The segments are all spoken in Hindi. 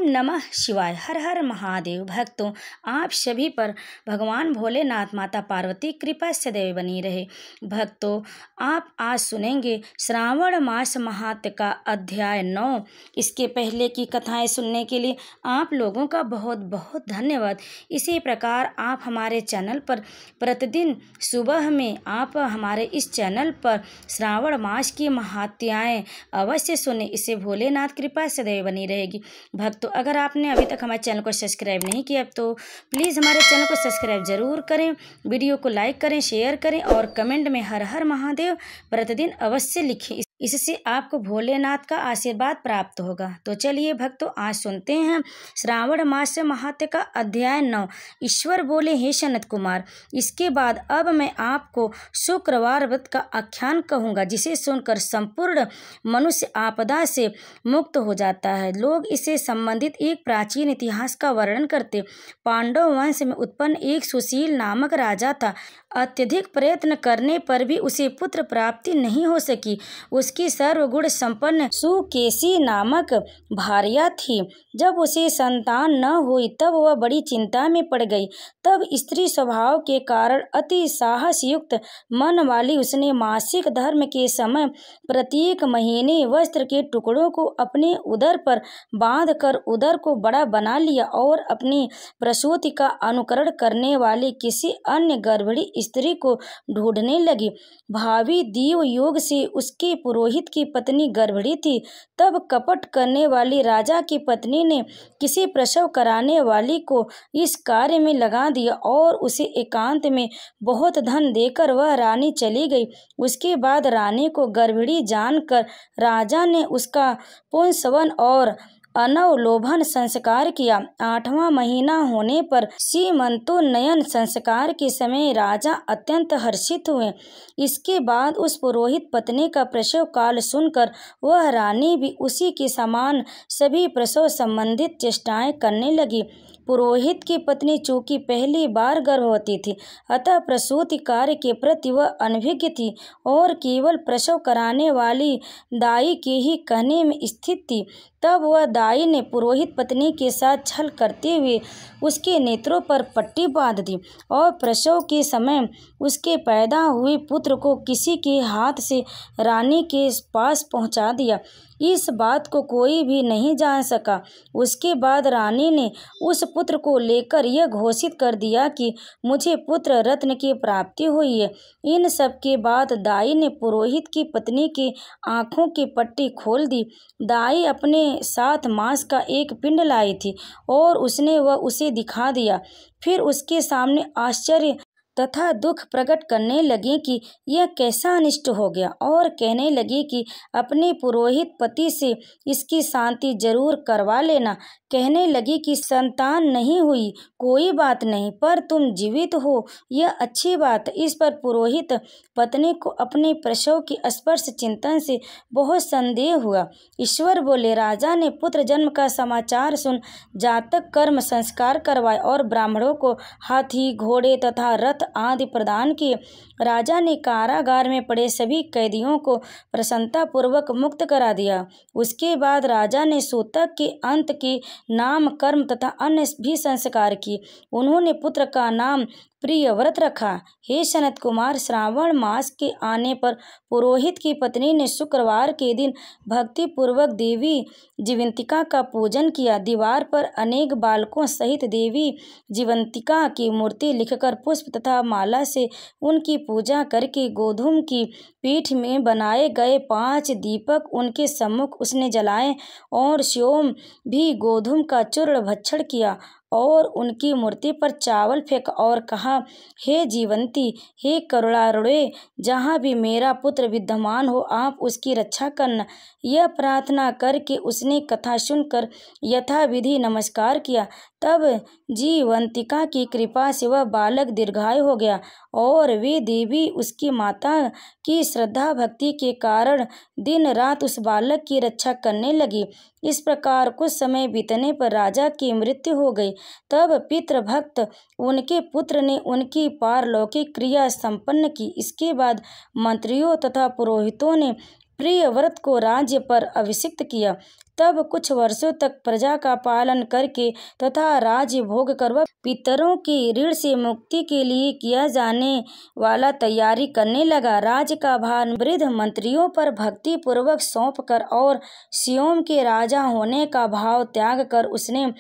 नमः शिवाय। हर हर महादेव। भक्तों, आप सभी पर भगवान भोलेनाथ माता पार्वती कृपा सदैव बनी रहे। भक्तों, आप आज सुनेंगे श्रावण मास महात्म्य का अध्याय 9। इसके पहले की कथाएं सुनने के लिए आप लोगों का बहुत बहुत धन्यवाद। इसी प्रकार आप हमारे चैनल पर प्रतिदिन सुबह में आप हमारे इस चैनल पर श्रावण मास की महात्याएं अवश्य सुने। इससे भोलेनाथ कृपा सदैव बनी रहेगी। भक्तों, अगर आपने अभी तक हमारे चैनल को सब्सक्राइब नहीं किया तो प्लीज़ हमारे चैनल को सब्सक्राइब जरूर करें, वीडियो को लाइक करें, शेयर करें और कमेंट में हर हर महादेव प्रतिदिन अवश्य लिखें। इससे आपको भोलेनाथ का आशीर्वाद प्राप्त होगा। तो चलिए भक्तों, आज सुनते हैं श्रावण मास महात्म्य का अध्याय 9। ईश्वर बोले, हे सनत कुमार, इसके बाद अब मैं आपको शुक्रवार व्रत का आख्यान कहूँगा, जिसे सुनकर संपूर्ण मनुष्य आपदा से मुक्त हो जाता है। लोग इससे संबंधित एक प्राचीन इतिहास का वर्णन करते। पांडव वंश में उत्पन्न एक सुशील नामक राजा था। अत्यधिक प्रयत्न करने पर भी उसे पुत्र प्राप्ति नहीं हो सकी। उसकी सर्वगुण संपन्न सुकेशी नामक भार्या थी। जब उसे संतान न हुई तब वह बड़ी चिंता में पड़ गई। तब स्त्री स्वभाव के कारण अति साहस युक्त मन वाली उसने मासिक धर्म के समय प्रत्येक महीने वस्त्र के टुकड़ों को अपने उदर पर बांधकर उदर को बड़ा बना लिया और अपनी प्रसूति का अनुकरण करने वाली किसी अन्य गर्भिणी स्त्री को ढूंढने लगी। भावी देव योग से उसके पुरोहित की पत्नी गर्भिणी थी। तब कपट करने वाली राजा की पत्नी ने किसी प्रसव कराने वाली को इस कार्य में लगा दिया और उसे एकांत में बहुत धन देकर वह रानी चली गई। उसके बाद रानी को गर्भिणी जानकर राजा ने उसका पुंसवन और अनवलोभन संस्कार किया। 8वां महीना होने पर सीमंतोन्नयन संस्कार के समय राजा अत्यंत हर्षित हुए। इसके बाद उस पुरोहित पत्नी का प्रसव काल सुनकर वह रानी भी उसी के समान सभी प्रसव संबंधित चेष्टाएं करने लगी। पुरोहित की पत्नी चूंकि पहली बार गर्भवती थी, अतः प्रसूति कार्य के प्रति वह अनभिज्ञ थी और केवल प्रसव कराने वाली दाई के ही कहने में स्थित थी। तब वह दाई ने पुरोहित पत्नी के साथ छल करते हुए उसके नेत्रों पर पट्टी बांध दी और प्रसव के समय उसके पैदा हुए पुत्र को किसी के हाथ से रानी के पास पहुंचा दिया। इस बात को कोई भी नहीं जान सका। उसके बाद रानी ने उस पुत्र को लेकर यह घोषित कर दिया कि मुझे पुत्र रत्न की प्राप्ति हुई है। इन सब के बाद दाई ने पुरोहित की पत्नी की आंखों की पट्टी खोल दी। दाई अपने साथ मांस का एक पिंड लाई थी और उसने वह उसे दिखा दिया। फिर उसके सामने आश्चर्य तथा दुख प्रकट करने लगी कि यह कैसा अनिष्ट हो गया और कहने लगी कि अपने पुरोहित पति से इसकी शांति जरूर करवा लेना। कहने लगी कि संतान नहीं हुई कोई बात नहीं, पर तुम जीवित हो यह अच्छी बात। इस पर पुरोहित पत्नी को अपने प्रसव के स्पर्श चिंतन से बहुत संदेह हुआ। ईश्वर बोले, राजा ने पुत्र जन्म का समाचार सुन जातक कर्म संस्कार करवाए और ब्राह्मणों को हाथी घोड़े तथा रथ आदि प्रदान किए। राजा ने कारागार में पड़े सभी कैदियों को प्रसन्नता पूर्वक मुक्त करा दिया। उसके बाद राजा ने सूतक के अंत के नाम कर्म तथा अन्य भी संस्कार किए। उन्होंने पुत्र का नाम प्रियव्रत रखा। हे सनत कुमार, श्रावण मास के आने पर पुरोहित की पत्नी ने शुक्रवार के दिन भक्ति पूर्वक देवी जीवंतिका का पूजन किया। दीवार पर अनेक बालकों सहित देवी जीवंतिका की मूर्ति लिखकर पुष्प तथा माला से उनकी पूजा करके गोधूम की पीठ में बनाए गए 5 दीपक उनके सम्मुख उसने जलाए और स्वयं भी गोधूम का चूर्ण भक्षण किया और उनकी मूर्ति पर चावल फेंका और कहा, हे जीवंती, हे करुणारुणे, जहाँ भी मेरा पुत्र विद्यमान हो आप उसकी रक्षा करना। यह प्रार्थना करके उसने कथा सुनकर यथाविधि नमस्कार किया। तब जीवंतिका की कृपा से वह बालक दीर्घायु हो गया और वे देवी उसकी माता की श्रद्धा भक्ति के कारण दिन रात उस बालक की रक्षा करने लगी। इस प्रकार कुछ समय बीतने पर राजा की मृत्यु हो गई। तब पितृभक्त उनके पुत्र ने उनकी पारलौकिक क्रिया संपन्न की। इसके बाद मंत्रियों तथा पुरोहितों ने प्रियव्रत को राज्य पर अभिषिक्त किया। तब कुछ वर्षों तक प्रजा का पालन करके तथा राज्य भोग कर वह पितरों के ऋण से मुक्ति के लिए किया जाने वाला तैयारी करने लगा। राज्य का भार वृद्ध मंत्रियों पर भक्ति पूर्वक सौंप कर और सियोम के राजा होने का भाव त्याग कर उसने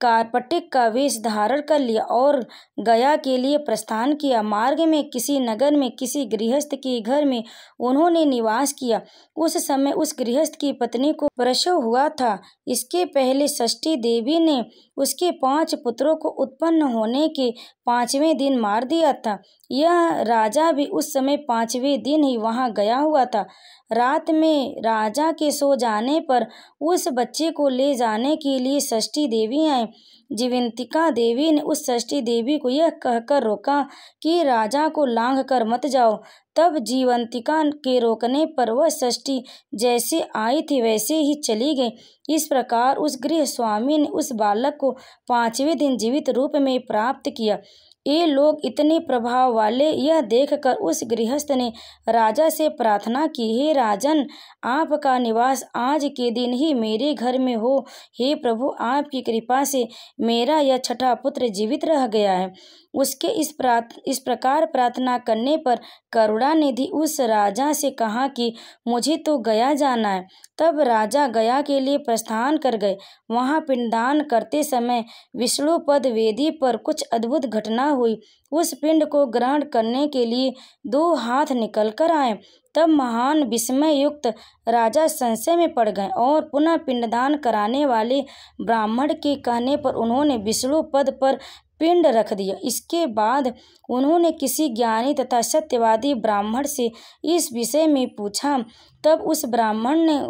कार्पटिक का वेश धारण कर लिया और गया के लिए प्रस्थान किया। मार्ग में किसी नगर में किसी गृहस्थ के घर में उन्होंने निवास किया। उस समय उस गृहस्थ की पत्नी को प्रसव हुआ था। इसके पहले षष्ठी देवी ने उसके 5 पुत्रों को उत्पन्न होने के 5वें दिन मार दिया था। यह राजा भी उस समय 5वें दिन ही वहां गया हुआ था। रात में राजा के सो जाने पर उस बच्चे को ले जाने के लिए षष्ठी देवी आई। जीवंतिका देवी ने उस षष्ठी देवी को यह कहकर रोका कि राजा को लांघ कर मत जाओ। तब जीवंतिका के रोकने पर वह षष्ठी जैसे आई थी वैसे ही चली गई। इस प्रकार उस गृह स्वामी ने उस बालक को 5वें दिन जीवित रूप में प्राप्त किया। ये लोग इतने प्रभाव वाले यह देखकर उस गृहस्थ ने राजा से प्रार्थना की, हे राजन, आपका निवास आज के दिन ही मेरे घर में हो। हे प्रभु, आपकी कृपा से मेरा यह 6ठा पुत्र जीवित रह गया है। उसके इस प्रकार प्रार्थना करने पर करुणानिधि उस राजा से कहा कि मुझे तो गया जाना है। तब राजा गया के लिए प्रस्थान कर गए। वहां पिंडदान करते समय विष्णुपद वेदी पर कुछ अद्भुत घटना हुई। उस पिंड को ग्रहण करने के लिए 2 हाथ निकल कर आए। तब महान विस्मय युक्त राजा संशय में पड़ गए और पुनः पिंडदान कराने वाले ब्राह्मण के कहने पर उन्होंने विष्णु पद पर पिंड रख दिया। इसके बाद उन्होंने किसी ज्ञानी तथा सत्यवादी ब्राह्मण से इस विषय में पूछा। तब उस ब्राह्मण ने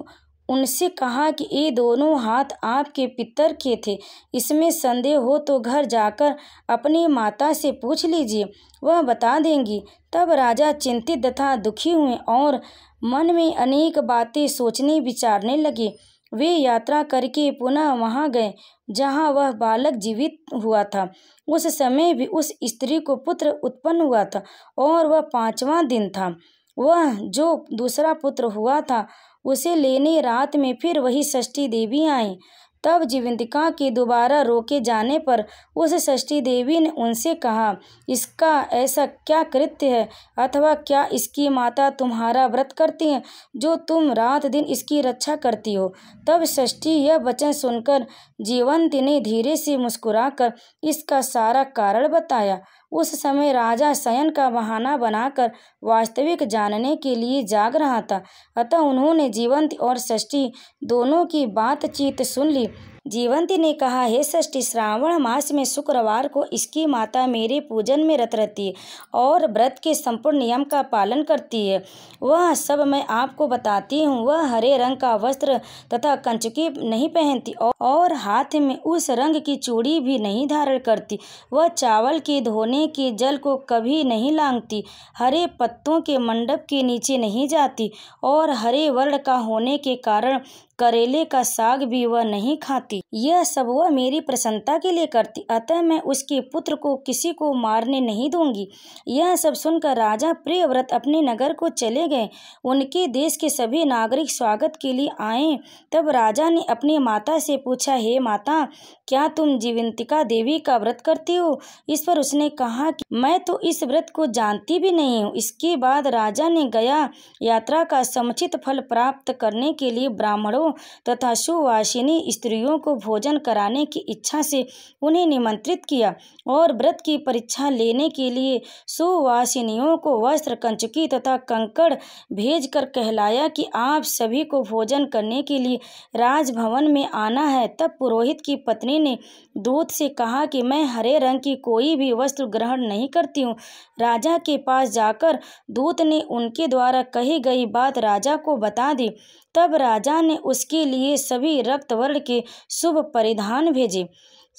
उनसे कहा कि ये दोनों हाथ आपके पितर के थे। इसमें संदेह हो तो घर जाकर अपनी माता से पूछ लीजिए, वह बता देंगी। तब राजा चिंतित तथा दुखी हुए और मन में अनेक बातें सोचने विचारने लगे। वे यात्रा करके पुनः वहां गए जहां वह बालक जीवित हुआ था। उस समय भी उस स्त्री को पुत्र उत्पन्न हुआ था और वह 5वां दिन था। वह जो दूसरा पुत्र हुआ था उसे लेने रात में फिर वही षष्ठी देवी आई। तब जीवंतिका के दोबारा रोके जाने पर उस षष्ठी देवी ने उनसे कहा, इसका ऐसा क्या कृत्य है अथवा क्या इसकी माता तुम्हारा व्रत करती है जो तुम रात दिन इसकी रक्षा करती हो। तब षष्ठी यह वचन सुनकर जीवंती ने धीरे से मुस्कुराकर इसका सारा कारण बताया। उस समय राजा शयन का बहाना बनाकर वास्तविक जानने के लिए जाग रहा था। अतः उन्होंने जीवंती और षष्ठी दोनों की बातचीत सुन ली। जीवंती ने कहा, हे षष्ठी, श्रावण मास में शुक्रवार को इसकी माता मेरे पूजन में रत रहती है और व्रत के संपूर्ण नियम का पालन करती है। वह सब मैं आपको बताती हूँ। वह हरे रंग का वस्त्र तथा कंचुकी नहीं पहनती और हाथ में उस रंग की चूड़ी भी नहीं धारण करती। वह चावल के धोने के जल को कभी नहीं लांघती, हरे पत्तों के मंडप के नीचे नहीं जाती और हरे वर्ण का होने के कारण करेले का साग भी वह नहीं खाती। यह सब वह मेरी प्रसन्नता के लिए करती, अतः मैं उसके पुत्र को किसी को मारने नहीं दूंगी। यह सब सुनकर राजा प्रियव्रत अपने नगर को चले गए। उनके देश के सभी नागरिक स्वागत के लिए आए। तब राजा ने अपनी माता से पूछा, हे माता, क्या तुम जीवंतिका देवी का व्रत करती हो? इस पर उसने कहा कि मैं तो इस व्रत को जानती भी नहीं हूँ। इसके बाद राजा ने गया यात्रा का समुचित फल प्राप्त करने के लिए ब्राह्मणों तथा सुवासिनी स्त्रियों को भोजन कराने की इच्छा से उन्हें निमंत्रित किया और व्रत की परीक्षा लेने के लिए सुवासिनियों को वस्त्र, कंचुकी तथा कंकड़ भेजकर कहलाया कि आप सभी को भोजन करने के लिए राजभवन में आना है। तब पुरोहित की पत्नी ने दूत से कहा कि मैं हरे रंग की कोई भी वस्त्र ग्रहण नहीं करती हूँ। राजा के पास जाकर दूत ने उनके द्वारा कही गई बात राजा को बता दी। तब राजा ने उसके लिए सभी रक्त वर्ण के शुभ परिधान भेजे।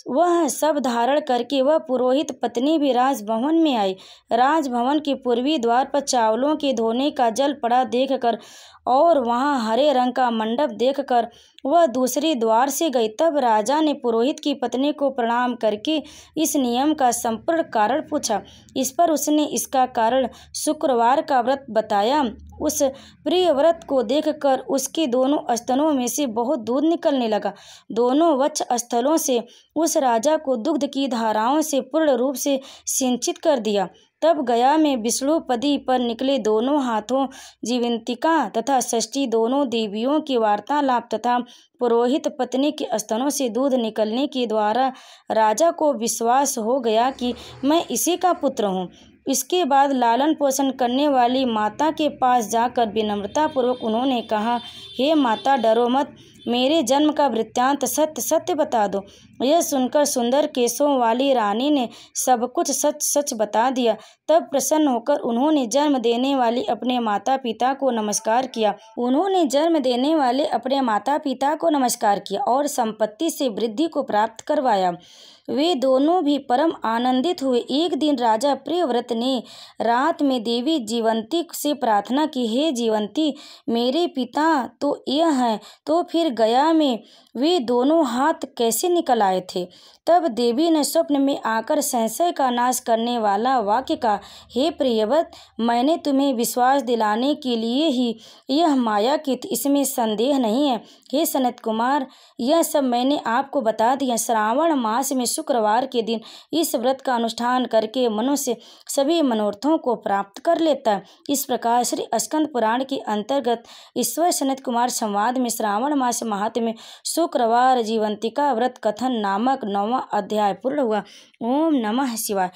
वह सब धारण करके वह पुरोहित पत्नी भी राजभवन में आई। राजभवन के पूर्वी द्वार पर चावलों के धोने का जल पड़ा देखकर और वहाँ हरे रंग का मंडप देखकर वह दूसरे द्वार से गई। तब राजा ने पुरोहित की पत्नी को प्रणाम करके इस नियम का संपूर्ण कारण पूछा। इस पर उसने इसका कारण शुक्रवार का व्रत बताया। उस प्रिय व्रत को देखकर उसके दोनों स्तनों में से बहुत दूध निकलने लगा। दोनों वक्ष स्थलों से उस राजा को दुग्ध की धाराओं से पूर्ण रूप से सिंचित कर दिया। तब गया में विष्णुपदी पर निकले दोनों हाथों जीवंतिका तथा षष्ठी दोनों देवियों की वार्तालाप तथा पुरोहित पत्नी के स्तनों से दूध निकलने के द्वारा राजा को विश्वास हो गया कि मैं इसी का पुत्र हूँ। इसके बाद लालन पोषण करने वाली माता के पास जाकर विनम्रतापूर्वक उन्होंने कहा, हे माता, डरो मत, मेरे जन्म का वृत्तांत सत्य सत्य बता दो। यह सुनकर सुंदर केशों वाली रानी ने सब कुछ सच सच बता दिया। तब प्रसन्न होकर उन्होंने जन्म देने वाले अपने माता पिता को नमस्कार किया और संपत्ति से वृद्धि को प्राप्त करवाया। वे दोनों भी परम आनंदित हुए। एक दिन राजा प्रियव्रत ने रात में देवी जीवंती से प्रार्थना की, हे जीवंती, मेरे पिता तो यह हैं, तो फिर गया में वे दोनों हाथ कैसे निकल आए थे? तब देवी ने स्वप्न में आकर संशय का नाश करने वाला वाक्य कहा, हे प्रियव्रत, मैंने तुम्हें विश्वास दिलाने के लिए ही यह माया की थी, इसमें संदेह नहीं है। हे सनत कुमार, यह सब मैंने आपको बता दिया। श्रावण मास में शुक्रवार के दिन इस व्रत का अनुष्ठान करके मनुष्य सभी मनोरथों को प्राप्त कर लेता है। इस प्रकार श्री स्कंद पुराण के अंतर्गत ईश्वर सनत कुमार संवाद में श्रावण मास महात्म्य शुक्रवार जीवंतिका व्रत कथन नामक 9वां अध्याय पूर्ण हुआ। ओम नमः शिवाय।